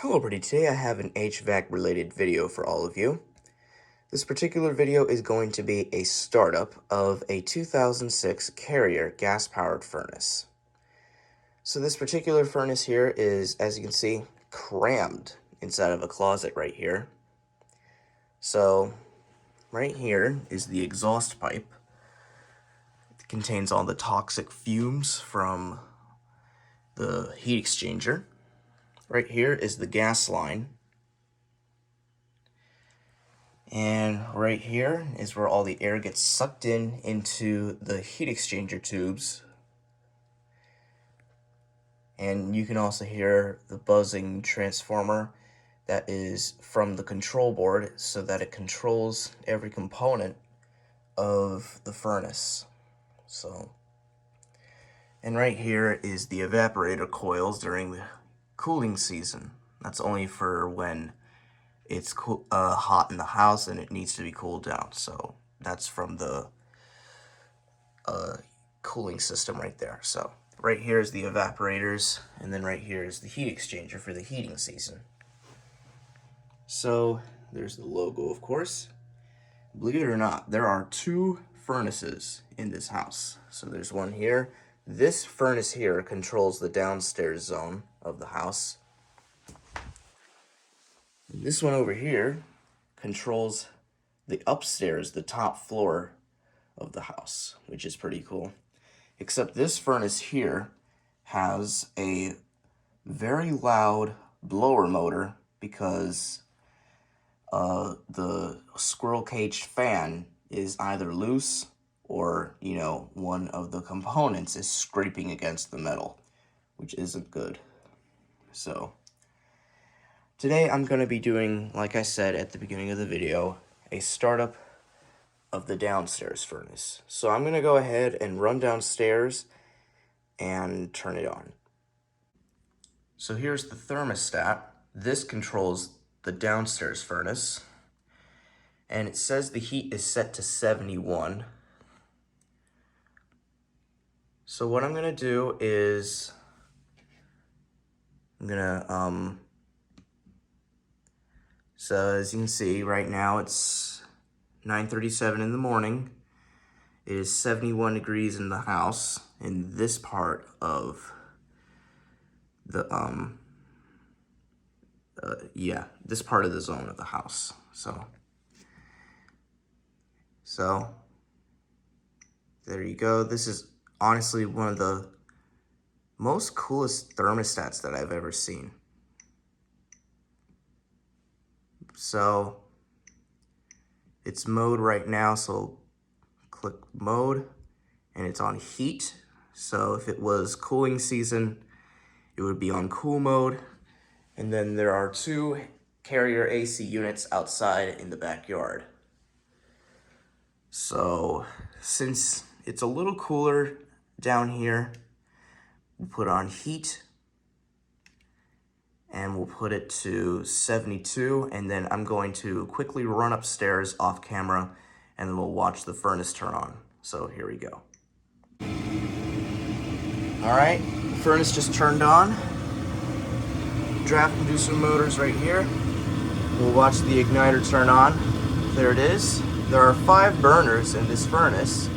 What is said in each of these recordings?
Hello everybody, today I have an HVAC related video for all of you. This particular video is going to be a startup of a 2006 Carrier gas-powered furnace. So this particular furnace here is, as you can see, crammed inside of a closet right here. So right here is the exhaust pipe. It contains all the toxic fumes from the heat exchanger. Right here is the gas line. And right here is where all the air gets sucked into the heat exchanger tubes. And you can also hear the buzzing transformer that is from the control board so that it controls every component of the furnace. And right here is the evaporator coils during the cooling season. That's only for when it's hot in the house and it needs to be cooled down. So that's from the cooling system right there. So right here is the evaporators, and then right here is the heat exchanger for the heating season. So there's the logo, of course. Believe it or not, there are two furnaces in this house. So there's one here. This furnace here controls the downstairs zone of the house. This one over here controls the upstairs, the top floor of the house, which is pretty cool. Except this furnace here has a very loud blower motor because the squirrel cage fan is either loose or, one of the components is scraping against the metal, which isn't good. So today I'm going to be doing, like I said at the beginning of the video, a startup of the downstairs furnace. So I'm going to go ahead and run downstairs and turn it on. So here's the thermostat. This controls the downstairs furnace. And it says the heat is set to 71. So what I'm going to do is I'm going to so as you can see, right now it's 9:37 in the morning. It is 71 degrees in the house in this part of the this part of the zone of the house. So there you go. This is honestly one of the most coolest thermostats that I've ever seen. So it's mode right now, so click mode, and it's on heat. So if it was cooling season, it would be on cool mode. And then there are two Carrier AC units outside in the backyard. So since it's a little cooler down here, we'll put on heat. And we'll put it to 72, and then I'm going to quickly run upstairs off camera, and then we'll watch the furnace turn on. So here we go. All right, the furnace just turned on. Draft inducer motor's right here. We'll watch the igniter turn on. There it is. There are 5 burners in this furnace.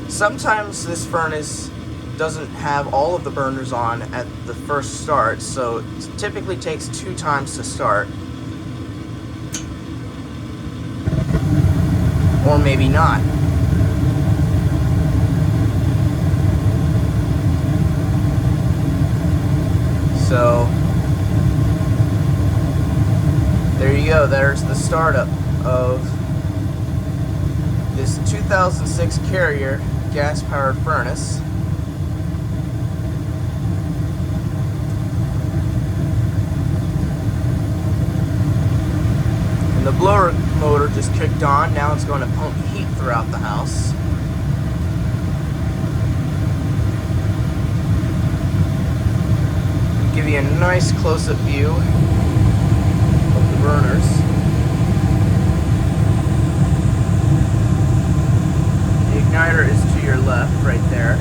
Sometimes this furnace doesn't have all of the burners on at the first start, so it typically takes 2 times to start. Or maybe not. So there you go, there's the startup of this 2006 Carrier gas-powered furnace. The blower motor just kicked on. Now it's going to pump heat throughout the house. Give you a nice close-up view of the burners. The igniter is to your left, right there.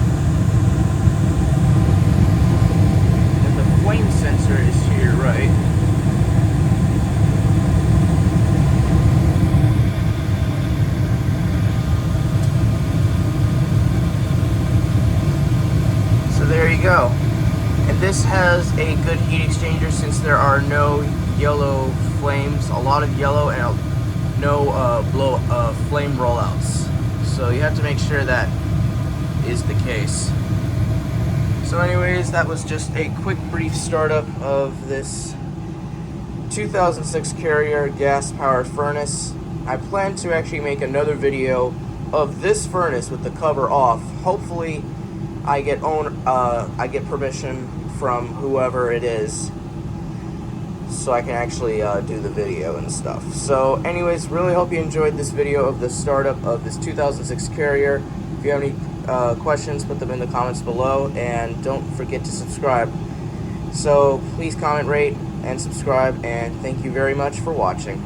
And the flame sensor is to your right. has a good heat exchanger since there are no yellow flames, a lot of yellow and no flame rollouts. So you have to make sure that is the case. So anyways, that was just a quick brief startup of this 2006 Carrier gas-powered furnace. I plan to actually make another video of this furnace with the cover off. Hopefully I get permission from whoever it is so I can actually do the video and stuff. So anyways, really hope you enjoyed this video of the startup of this 2006 Carrier. If you have any questions, put them in the comments below, and don't forget to subscribe. So please comment, rate, and subscribe, and thank you very much for watching.